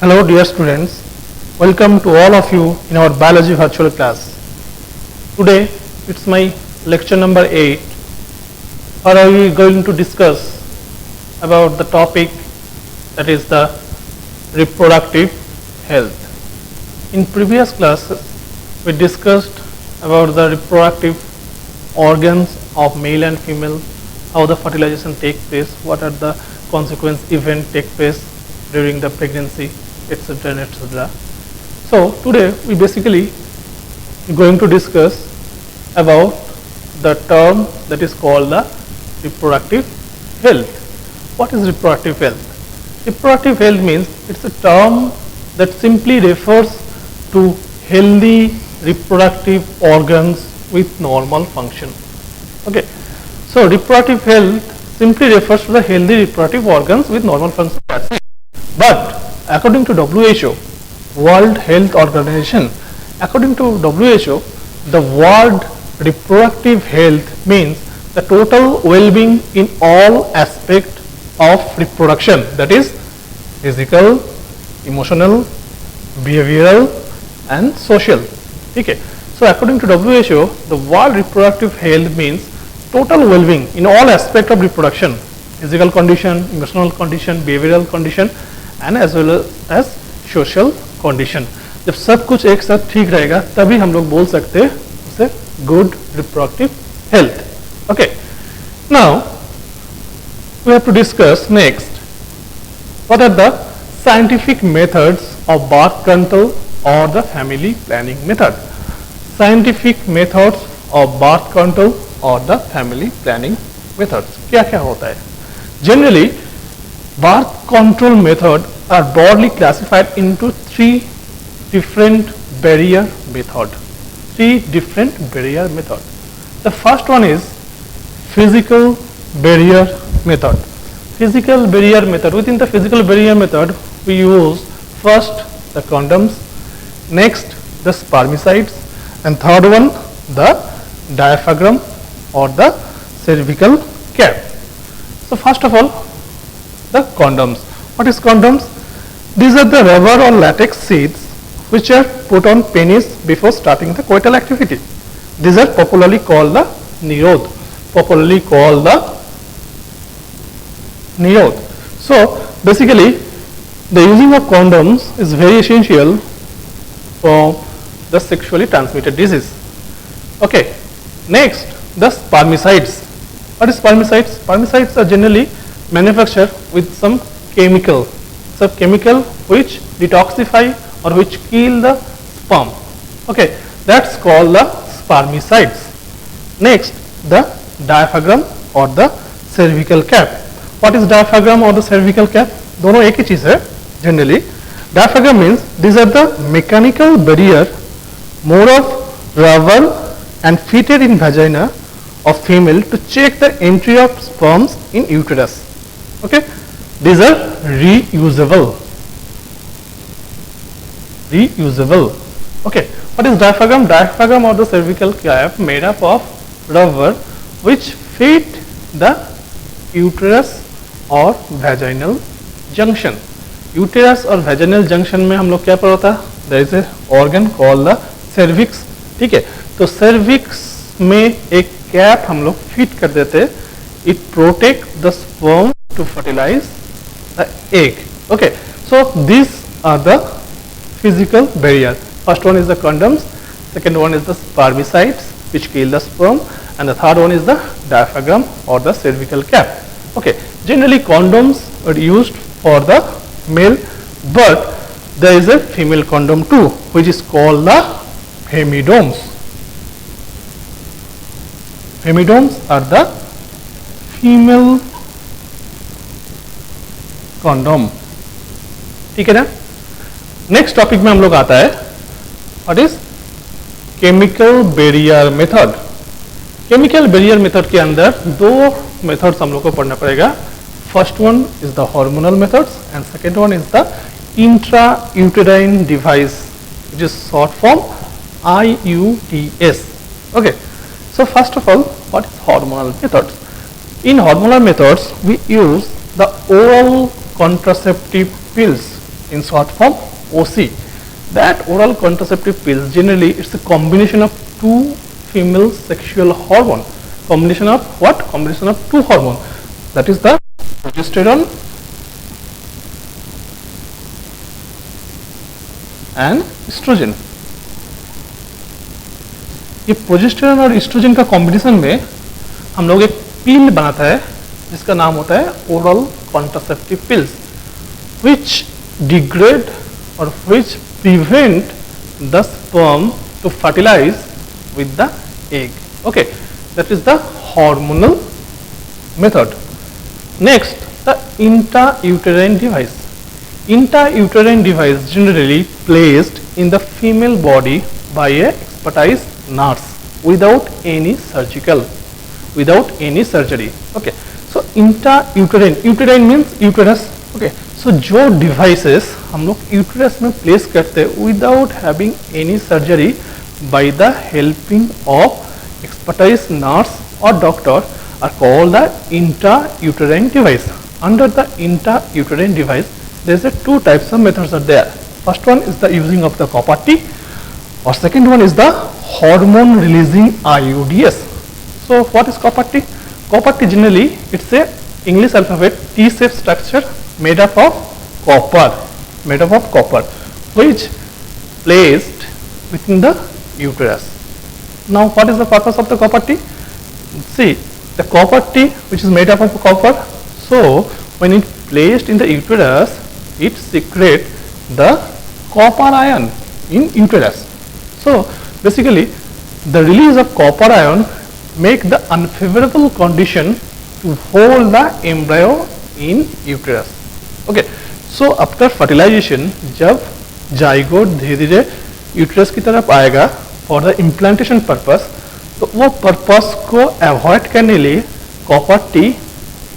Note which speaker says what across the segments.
Speaker 1: Hello dear students, welcome to all of you in our biology virtual class. Today it's my lecture number 8 where we are going to discuss about the topic that is the reproductive health. In previous classes we discussed about the reproductive organs of male and female, how the fertilization takes place, what are the consequence events take place during the pregnancy, etc. and etc. So today we basically going to discuss about the term that is called the reproductive health. What is reproductive health? Reproductive health means it's a term that simply refers to healthy reproductive organs with normal function. Okay, so reproductive health simply refers to the healthy reproductive organs with normal function. But according to WHO, World Health Organization, according to WHO, the word reproductive health means the total well-being in all aspects of reproduction, that is physical, emotional, behavioral and social. Okay. So according to WHO, the word reproductive health means total well-being in all aspects of reproduction, physical condition, emotional condition, behavioral condition and as well as social condition. जब सब कुछ एक साथ ठीक रहेगा तभी हम लोग बोल सकते हैं उसे good reproductive health. Okay. Now we have to discuss next what are the scientific methods of birth control or the family planning method. Scientific methods of birth control or the family planning methods. क्या क्या होता है? Generally, birth control methods are broadly classified into three different barrier methods. Three different barrier methods. The first one is physical barrier method. Physical barrier method. Within the physical barrier method, we use first the condoms, next the spermicides, and third one the diaphragm or the cervical cap. So first of all, the condoms. What is condoms? These are the rubber or latex sheaths which are put on penis before starting the coital activity. These are popularly called the Nirod. Popularly called the Nirod. So basically, the using of condoms is very essential for the sexually transmitted disease. Okay. Next, the spermicides. What is spermicides? Spermicides are generally manufactured with some chemical. So chemical which detoxify or which kill the sperm. Okay, that's called the spermicides. Next, the diaphragm or the cervical cap. What is diaphragm or the cervical cap? दोनों एक ही चीज है generally. Diaphragm means these are the mechanical barrier, more of rubber and fitted in vagina of female to check the entry of sperms in uterus. Okay, these are reusable. Reusable. Okay, what is diaphragm? Diaphragm or the cervical cap made up of rubber which fit the uterus or vaginal junction. Uterus और vaginal junction में हम लोग क्या पढ़ा था? There is a organ called the cervix. ठीक है, तो cervix में एक कैप हम लोग फिट कर देते. It protect the sperm to fertilize the egg. Okay, so these are the physical barrier. First one is the condoms, second one is the spermicides which kill the sperm, and the third one is the diaphragm or the cervical cap. Okay, generally condoms are used for the male, but there is a female condom too which is called the femidoms. Femidoms are the female condom. ठीक है ना? Next topic में हम लोग आता है what is chemical barrier method. Chemical barrier method के अंदर दो मेथड्स हम लोग को पढ़ना पड़ेगा. First one is the hormonal methods and second one is the intra uterine device which is short form IUDS. Okay, so first of all, what is hormonal methods? In hormonal methods, we use the oral contraceptive pills in short form OC. That oral contraceptive pills generally it's a combination of two female sexual hormone. Combination of what? Combination of two hormone. That is the progesterone and estrogen. ये progesterone और oestrogen का combination में हम लोग एक पिल बनाता है जिसका नाम होता है oral contraceptive pills, which degrade or which prevent the sperm to fertilize with the egg. Okay, that is the hormonal method. Next, the intrauterine device. Intrauterine device generally placed in the female body by a expertise nurse without any surgical, without any surgery. Okay, so intrauterine, uterine means uterus. Okay, so जो devices हम लोग uterus में place करते हैं without having any surgery by the helping of expertise nurse or doctor are called the intrauterine device. Under the intrauterine device, there is a two types of methods are there. First one is the using of the copper T, or second one is the hormone releasing IUDs. So what is copper T? Copper T generally it's a English alphabet T-shaped structure made up of copper, which placed within the uterus. Now what is the purpose of the copper T? See, the copper T which is made up of copper, so when it placed in the uterus, it secretes the copper ion in uterus. So basically the release of copper ion make the unfavorable condition to hold the embryo in uterus. Okay, so after fertilization जब zygote धीरे धीरे uterus की तरफ आएगा for the implantation purpose, तो वो purpose को avoid करने लिए कॉपर टी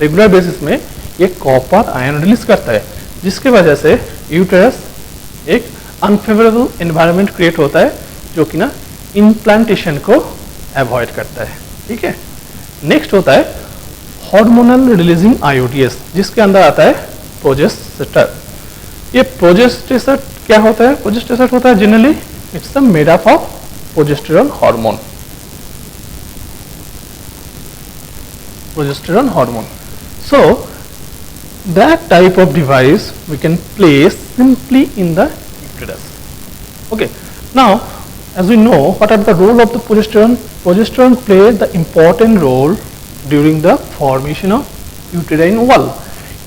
Speaker 1: रेगुलर बेसिस में ये कॉपर आयन रिलीज करता है, जिसके वजह से यूट्रस एक अनफेवरेबल एनवायरनमेंट क्रिएट होता है जो कि ना इम्प्लांटेशन को अवॉइड करता है. ठीक है, नेक्स्ट होता है हार्मोनल रिलीजिंग आईओडीएस, जिसके अंदर आता है प्रोजेस्टेटर. ये प्रोजेस्टेटर क्या होता है? प्रोजेस्टेटर होता है generally it's the made up of progesterone hormone. Progesterone hormone. So that type of device we can place simply in the uterus. Okay, now as we know what are the role of the progesterone. Progesterone play the important role during the formation of uterine wall.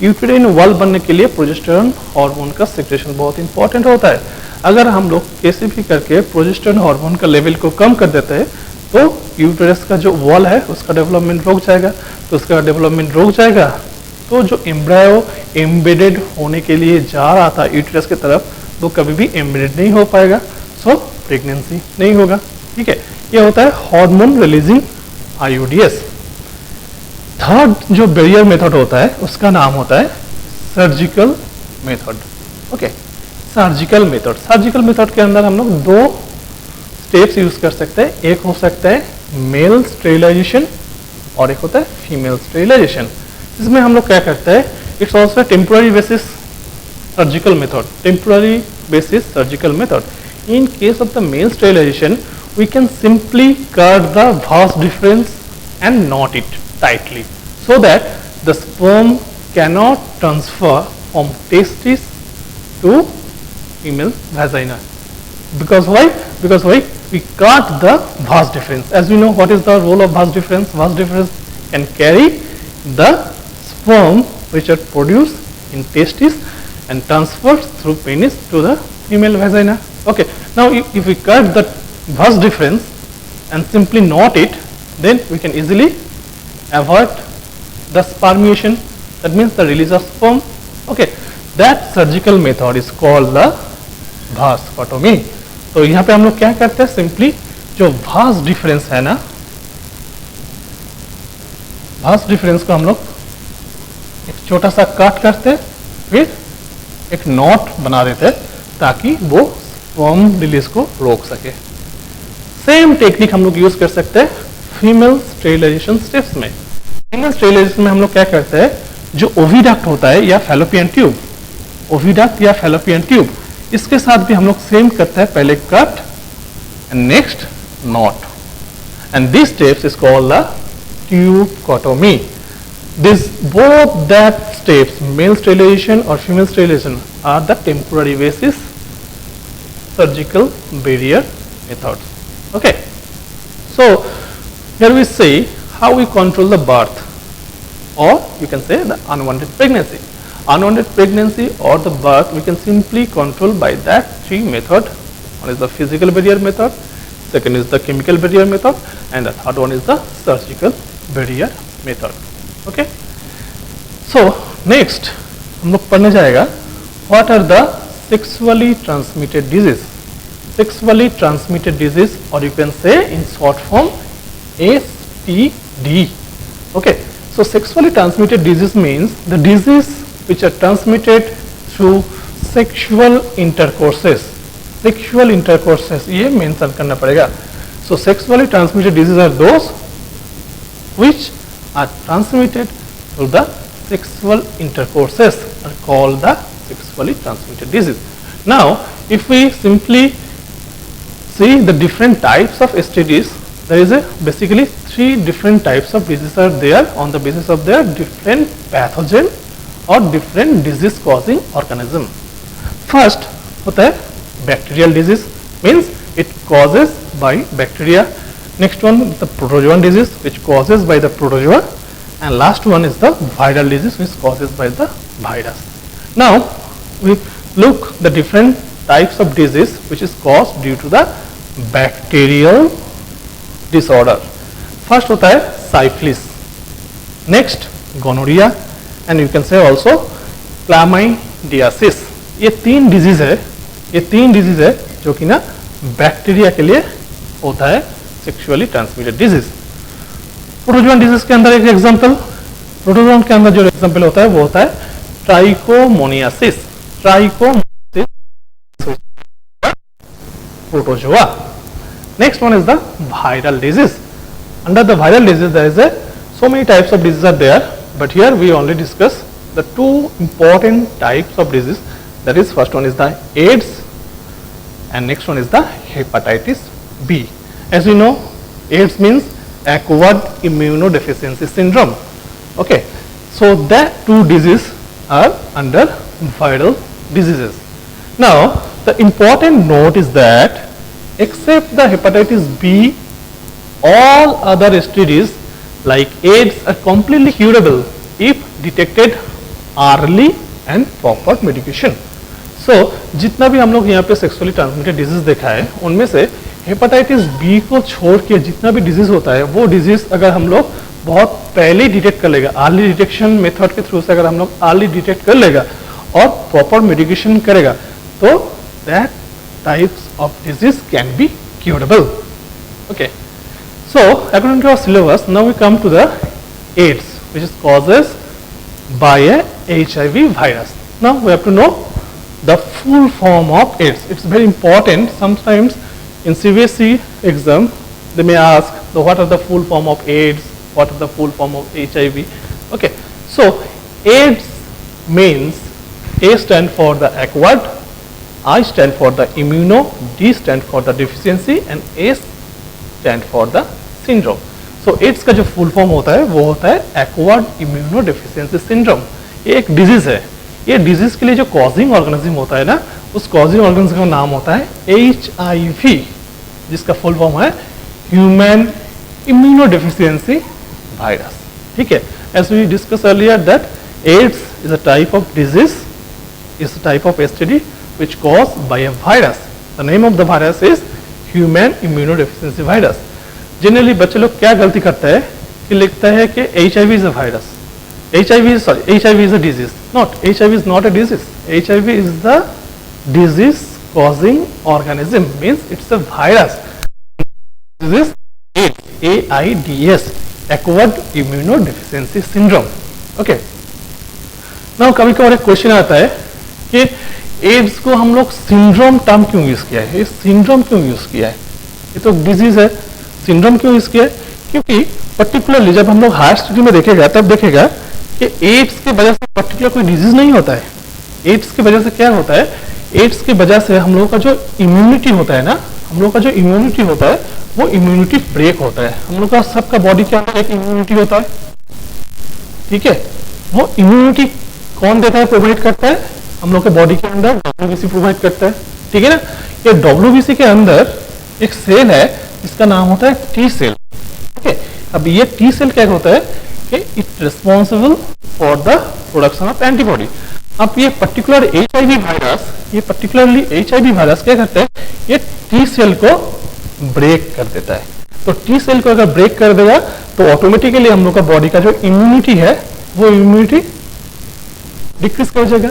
Speaker 1: Uterine wall बनने के लिए progesterone hormone का secretion बहुत important होता है. अगर हम लोग कैसे भी करके प्रोजेस्टेरोन हार्मोन का लेवल को कम कर देते हैं तो यूटेरस का जो वॉल है उसका डेवलपमेंट रुक जाएगा. तो उसका डेवलपमेंट रुक जाएगा तो जो एम्ब्रायो एम्बेडेड होने के लिए जा रहा था यूटेरस की तरफ वो कभी भी एम्बेडेड नहीं हो पाएगा, सो प्रेगनेंसी नहीं होगा. ठीक है, ये होता है हार्मोन रिलीजिंग आईयूडीएस. थर्ड जो बैरियर मेथड होता है उसका नाम होता है surgical method. Okay, surgical method. Surgical method के अंदर हम लोग दो स्टेप्स यूज कर सकते हैं. एक हो सकता है मेल स्टेरिलाइजेशन और एक होता है फीमेल स्टेरिलाइजेशन. इसमें हम लोग क्या करते हैं, it's also temporary basis surgical method. Temporary basis surgical method. In case of the male sterilisation we can simply cut the vas deferens and knot it tightly so that the sperm cannot transfer from testis to female vagina. Because why? Because why? We cut the vas deferens. As we know, what is the role of vas deferens? Vas deferens can carry the sperm which are produced in testis and transferred through penis to the female vagina. Okay. Now, if we cut the vas deferens and simply knot it, then we can easily avoid the spermiation. That means the release of sperm. Okay, that surgical method is called the vasectomy. तो यहाँ पे हम लोग क्या करते हैं, simply जो vas deferens है ना, vas deferens को हम लोग एक छोटा सा कट करते हैं, फिर एक नॉट बना देते हैं ताकि वो स्पर्म रिलीज को रोक सके. सेम टेक्निक हम लोग यूज कर सकते हैं फीमेल स्टेरिलाइजेशन स्टेप्स में. फीमेल स्टेरिलाइजेशन में हम लोग क्या करते हैं, जो ओविडक्ट होता है या फैलोपियन ट्यूब, ओविडक्ट या फैलोपियन ट्यूब, इसके साथ भी हम लोग सेम करते हैं, पहले cut and next knot, and this steps is called the tubectomy. This both that steps, male sterilization or female sterilization, are the temporary basis surgical barrier methods. Okay, so here we say how we control the birth, or you can say the unwanted pregnancy. Unwanted pregnancy or the birth we can simply control by that three method. One is the physical barrier method, second is the chemical barrier method, and the third one is the surgical barrier method. Okay, so next हम लोग पढ़ने जाएगा what are the sexually transmitted disease. Sexually transmitted disease, or you can say in short form STD. Okay, so sexually transmitted disease means the disease which are transmitted through sexual intercourses. Sexual intercourses ये mention करना पड़ेगा. So sexually transmitted diseases are those which are transmitted through the sexual intercourses, are called the sexually transmitted disease. Now, if we simply see the different types of STDs, there is basically three different types of diseases are there on the basis of their different pathogen or different disease causing organism. First होता है bacterial disease, means it causes by bacteria. Next one is the protozoan disease, which causes by the protozoa, and last one is the viral disease, which causes by the virus. Now we look the different types of disease which is caused due to the bacterial disorder. First होता है syphilis, next gonorrhea, and you can say also chlamydiasis. ये तीन disease है जो कि ना bacteria के लिए होता है sexually transmitted disease. Protozoan disease के अंदर एक एग्जांपल, प्रोटोजोन के अंदर जो एग्जांपल होता है वो होता है trichomoniasis. Protozoa. Next one is the viral disease. Under the viral disease there is so many types of diseases are there, but here we only discuss the two important types of disease. That is, first one is the AIDS and next one is the hepatitis B. As we know, AIDS means acquired immunodeficiency syndrome. Okay, so that two diseases are under viral diseases. Now the important note is that except the hepatitis B, all other STDs like AIDS are completely curable if detected early and proper medication. So जितना भी हम लोग यहाँ पे sexually transmitted disease देखा है उनमें से हेपेटाइटिस बी को छोड़ के जितना भी डिजीज होता है वो डिजीज अगर हम लोग बहुत पहले डिटेक्ट कर लेगा, अर्ली डिटेक्शन मेथड के थ्रू से अगर हम लोग अर्ली डिटेक्ट कर लेगा और प्रॉपर मेडिकेशन करेगा तो that types of disease can be curable. Okay, so according to our syllabus, now we come to the AIDS, which is causes by a HIV virus. Now we have to know the full form of AIDS. It's very important. Sometimes in CBSE exam they may ask what are the full form of AIDS, what are the full form of HIV. Okay, so AIDS means A stand for the acquired, I stand for the immuno, D stand for the deficiency and S stand for the syndrome. So AIDS का जो full form होता है वो होता है acquired immuno deficiency syndrome. ये एक disease है. ये डिजीज के लिए जो कॉजिंग ऑर्गेनिज्म होता है ना, उस कॉजिंग ऑर्गेनिज्म का नाम होता है HIV, जिसका फुल फॉर्म है ह्यूमन इम्यूनो डेफिशिएंसी वायरस. ठीक है, as we discuss earlier that AIDS is a type of disease, is a type of STD which caused by a virus. The name of the virus is human immunodeficiency virus. Generally बच्चे लोग क्या गलती करते हैं कि लिखते हैं कि HIV is a virus, HIV is a disease. Not, HIV is not a disease. HIV is the disease causing organism, means it's a virus. This is AIDS, acquired immunodeficiency syndrome. Okay. Now कभी कभार एक question आता है कि ads को हम लोग syndrome term क्यों यूज किया है, ये सिंड्रोम क्यों यूज किया है, ये तो डिजीज है, सिंड्रोम क्यों यूज किया है? क्योंकि पर्टिकुलरली जब हम लोग हायर स्टडी में देखेगा तब देखेगा कि एड्स के वजह से पर्टिकुलर कोई डिजीज नहीं होता है. एड्स की वजह से क्या होता है, एड्स की वजह से हम लोगों का जो इम्यूनिटी होता है ना, हम लोग का जो इम्यूनिटी होता है वो इम्यूनिटी ब्रेक होता है। हम लोग का सबका बॉडी के अंदर एक इम्यूनिटी होता है, ठीक है। वो इम्यूनिटी कौन देता है, प्रोवाइड करता है, हम लोग के बॉडी के अंदर डब्ल्यूबीसी प्रोवाइड करता है, ठीक है ना। ये डब्ल्यूबीसी के अंदर एक सेल है जिसका नाम होता है टी सेल, ठीक है। अब ये टी सेल क्या होता है कि it responsible for the production of antibody. अब ये पर्टिकुलर एचआईवी वायरस, ये पर्टिकुलरली एचआईवी वायरस क्या करता है, ये टी सेल को ब्रेक कर देता है। तो टी सेल को अगर ब्रेक कर देगा तो ऑटोमेटिकली हम लोग का बॉडी का जो इम्यूनिटी है वो इम्यूनिटी डिक्रीज कर जाएगा।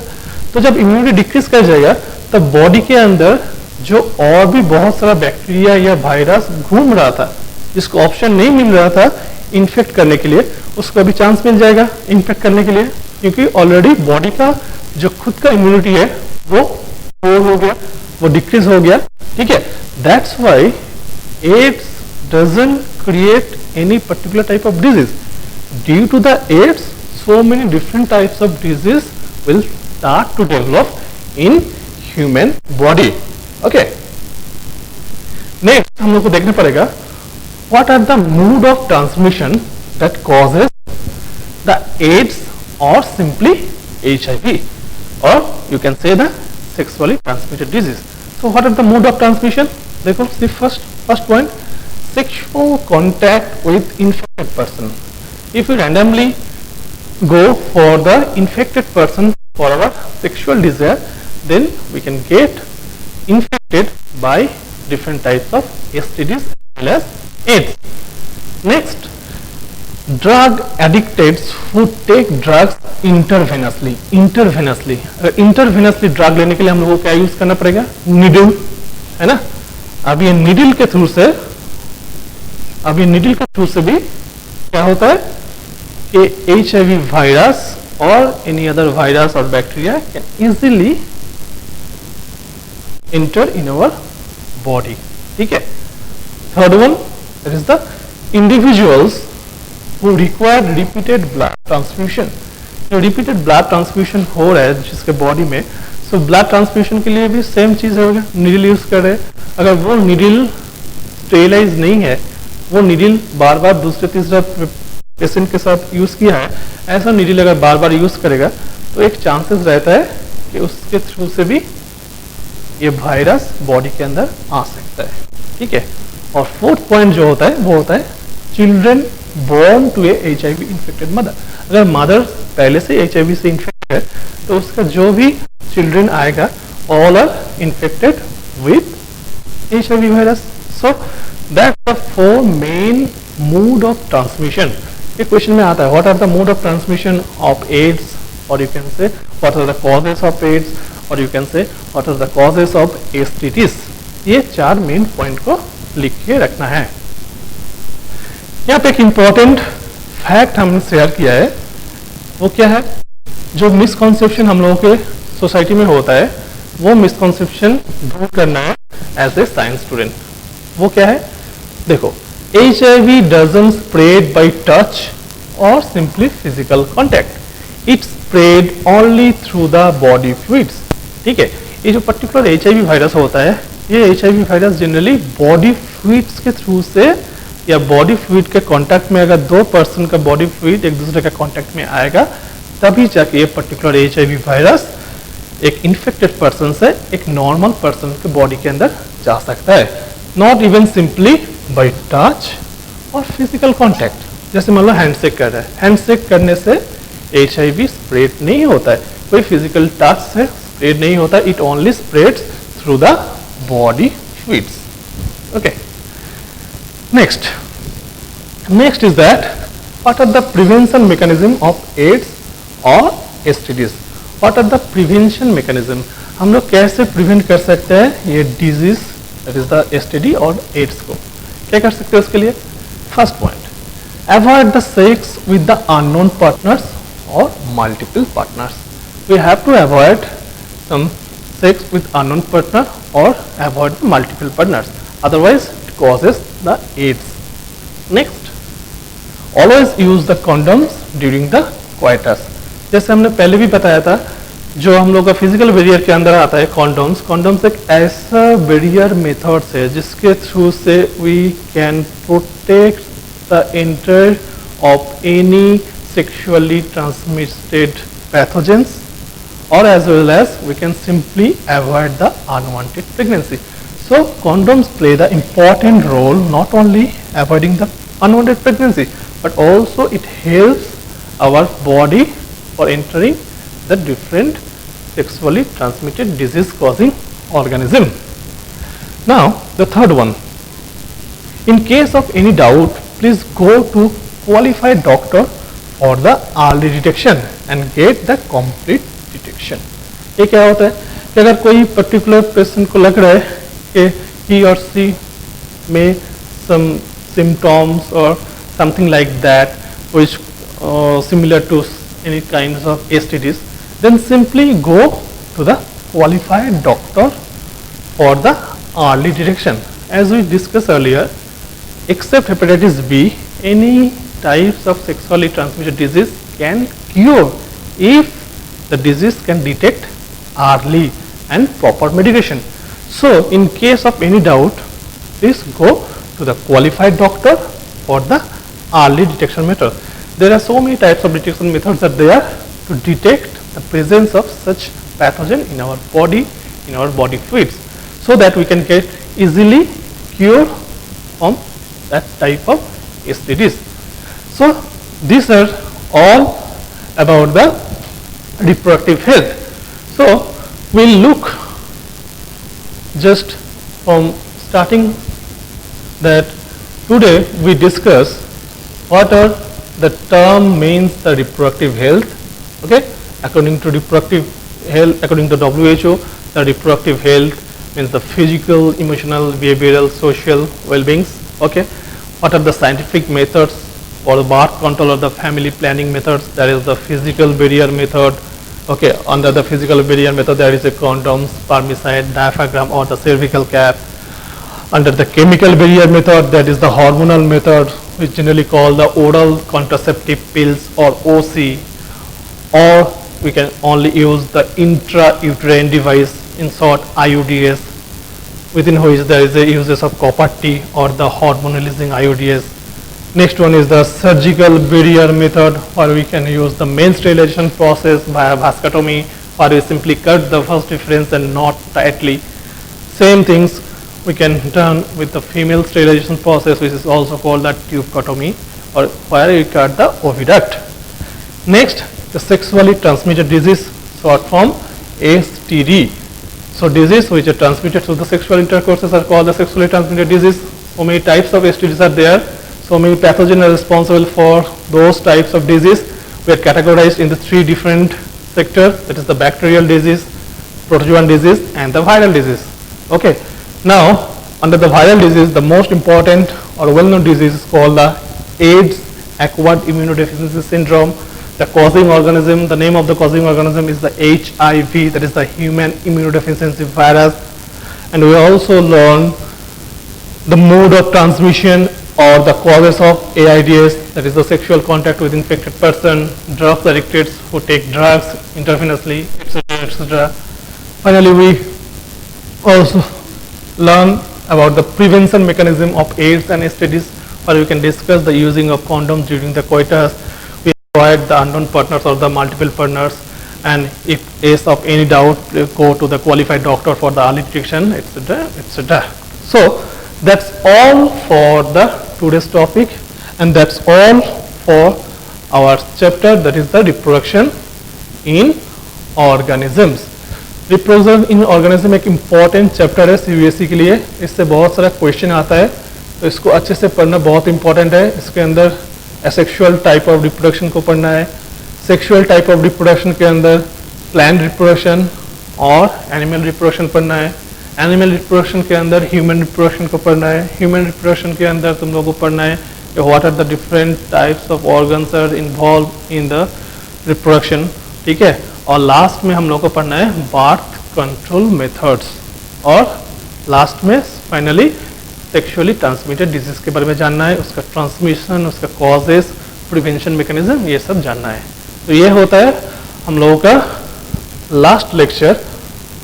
Speaker 1: तो जब इम्यूनिटी डिक्रीज कर जाएगा तब बॉडी के अंदर जो और भी बहुत सारा बैक्टीरिया या वायरस घूम रहा था, जिसको ऑप्शन नहीं मिल रहा था इन्फेक्ट करने के लिए, उसको अभी चांस मिल जाएगा इन्फेक्ट करने के लिए, क्योंकि ऑलरेडी बॉडी का जो खुद का इम्यूनिटी है वो हो गया, वो डिक्रीज हो गया, ठीक है। That's why AIDS doesn't create any particular type of disease. Due to the AIDS, so many different types of disease will start to develop in human body. Okay. Next, हम लोग को देखना पड़ेगा what are the mode of transmission that causes the AIDS or simply HIV, or you can say the sexually transmitted disease. So what are the mode of transmission? देखो, see first point. Sexual contact with infected person. If we randomly go for the infected person for our sexual desire, then we can get infected by different types of STDs as well as AIDS. Next, drug addicts who take drugs intravenously. Intravenously drug लेने के लिए हम लोगों को क्या use करना पड़ेगा, needle, है ना। अब ये नीडल के थ्रू से भी क्या होता है कि HIV वायरस और एनी अदर वायरस और bacteria can easily enter in our body, ठीक है। Third one, that is the individuals who require repeated blood transfusion. जो रिपीटेड ब्लड ट्रांसफ्यूजन हो रहा है जिसके बॉडी में, सो ब्लड ट्रांसफ्यूजन के लिए भी सेम चीज होगा, नीडल यूज कर रहे हैं। अगर वो नीडल स्टेरिलाइज नहीं है, वो नीडल बार बार दूसरे तीसरा पेशेंट के साथ यूज किया है, ऐसा नीडल अगर बार बार यूज करेगा तो एक चांसेस रहता है कि उसके थ्रू से भी ये वायरस बॉडी के अंदर आ सकता है, ठीक है। और फोर्थ पॉइंट जो होता है वो होता है children born to a HIV infected mother. अगर मदर पहले से HIV से इन्फेक्टेड है तो उसका जो भी चिल्ड्रन आएगा all are infected with HIV virus. So that's the four main mode of transmission. एक क्वेश्चन में आता है what are the mode of transmission of AIDS, or you can say what are the causes of AIDS, or you can say what are the causes of STDs. ये चार main point को लिख के रखना है। यहाँ पे एक इम्पोर्टेंट फैक्ट हमने शेयर किया है, वो क्या है, जो मिसकॉन्सेप्शन हम लोगों के सोसाइटी में होता है वो मिसकॉन्सेप्शन दूर करना है एज ए साइंस स्टूडेंट। वो क्या है, देखो, HIV doesn't spread by touch or simply physical contact. It spread only through the body fluids. ठीक है, ये जो पर्टिकुलर HIV वायरस होता है, ये HIV virus generally body fluids के थ्रू से या बॉडी फ्लूइड के कांटेक्ट में, अगर दो पर्सन का बॉडी फ्लूइड एक दूसरे के कांटेक्ट में आएगा तभी जाके ये पर्टिकुलर HIV वायरस एक इन्फेक्टेड पर्सन से एक नॉर्मल पर्सन के बॉडी के अंदर जा सकता है। Not even simply by touch और फिजिकल कांटेक्ट। जैसे मान लो हैंडशेक कर रहा है, हैंडशेक करने से HIV स्प्रेड नहीं होता है, कोई फिजिकल टच से स्प्रेड नहीं होता, it only spreads through the body fluids. Okay, next is that what are the prevention mechanism of AIDS और STDs। What are the prevention mechanism, हम लोग कैसे प्रिवेंट कर सकते हैं ये disease that is the STD और एड्स को, क्या कर सकते हैं उसके लिए। First point, avoid the sex with the unknown partners और multiple partners. We have to avoid some sex with unknown partner or avoid multiple partners, otherwise it causes the AIDS. Next, always use the condoms during the coitus. जैसे हमने पहले भी बताया था जो हम लोग का फिजिकल बैरियर के अंदर आता है कॉन्डोम्स। कॉन्डोम्स एक ऐसा बैरियर मेथड्स है जिसके थ्रू से we can protect the enter of any sexually transmitted pathogens और as well as we can simply avoid the unwanted pregnancy. So condoms play the important role not only avoiding the unwanted pregnancy but also it helps our body for entering the different sexually transmitted disease causing organism. Now the third one, in case of any doubt please go to qualified doctor for the early detection and get the complete detection. ये क्या होता है कि अगर कोई particular patient को लग रहा है कि he or she may some symptoms or something like that which similar to any kinds of STDs, then simply go to the qualified doctor for the early detection. As we discussed earlier, except hepatitis B, any types of sexually transmitted disease can cure if the disease can detect early and proper medication. So in case of any doubt, please go to the qualified doctor for the early detection method. There are so many types of detection methods are there to detect the presence of such pathogen in our body fluids, so that we can get easily cure from that type of STDs. So these are all about the reproductive health. So we'll look just from starting that today we discuss what are the term means the reproductive health. Okay, according to reproductive health, according to WHO, the reproductive health means the physical, emotional, behavioral, social well-beings. Okay, what are the scientific methods for the birth control or the family planning methods? There is the physical barrier method. Okay, under the physical barrier method there is a condoms, spermicide, diaphragm or the cervical cap. Under the chemical barrier method, that is the hormonal method, which generally called the oral contraceptive pills or OC, or we can only use the intrauterine device, in short IUDs, within which there is a uses of copper T or the hormone releasing IUDs. Next one is the surgical barrier method, where we can use the male sterilization process via vasectomy, or we simply cut the first difference and not tightly. Same things we can done with the female sterilization process, which is also called the tubecotomy, or where we cut the oviduct. Next, the sexually transmitted disease, short form STD. So disease which are transmitted through the sexual intercourses are called the sexually transmitted disease. So many types of STDs are there. So many pathogens are responsible for those types of disease. We are categorized in the three different sectors, that is the bacterial disease, protozoan disease and the viral disease. Okay. Now under the viral disease, the most important or well-known disease is called the AIDS, acquired immunodeficiency syndrome. The causing organism, the name of the causing organism is the HIV, that is the human immunodeficiency virus. And we also learn the mode of transmission or the causes of AIDS, that is the sexual contact with infected person, drugs addicts who take drugs intravenously, etc., etc. Finally, we also learn about the prevention mechanism of AIDS and STDs, where we can discuss the using of condoms during the coitus. We avoid the unknown partners or the multiple partners, and if is of any doubt, go to the qualified doctor for the early detection, etc., etc. So that's all for the today's topic, and that's all for our chapter, that is the reproduction in organisms. Reproduction in organism एक important chapter है CBSE के लिए, इससे बहुत सारा question आता है, तो इसको अच्छे से पढ़ना बहुत इंपॉर्टेंट है. इसके अंदर एसेक्सुअल टाइप ऑफ रिप्रोडक्शन को पढ़ना है, सेक्सुअल टाइप ऑफ रिप्रोडक्शन के अंदर प्लांट रिप्रोडक्शन और एनिमल रिप्रोडक्शन पढ़ना है, एनिमल रिप्रोडक्शन के अंदर ह्यूमन रिप्रोडक्शन को पढ़ना है, ह्यूमन रिप्रोडक्शन के अंदर तुम लोगों को पढ़ना है what are the different types of organs are involve in the reproduction. ठीक है, और लास्ट में हम लोग को पढ़ना है बर्थ कंट्रोल मेथड्स, और लास्ट में फाइनली सेक्सुअली ट्रांसमिटेड डिजीज के बारे में जानना है, उसका ट्रांसमिशन, उसका कॉजेस, प्रिवेंशन मैकेनिज्म, ये सब जानना है. तो ये होता है हम लोगों का last lecture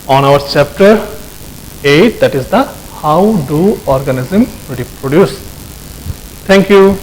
Speaker 1: on our chapter 8, that is the how do organism reproduce. Thank you.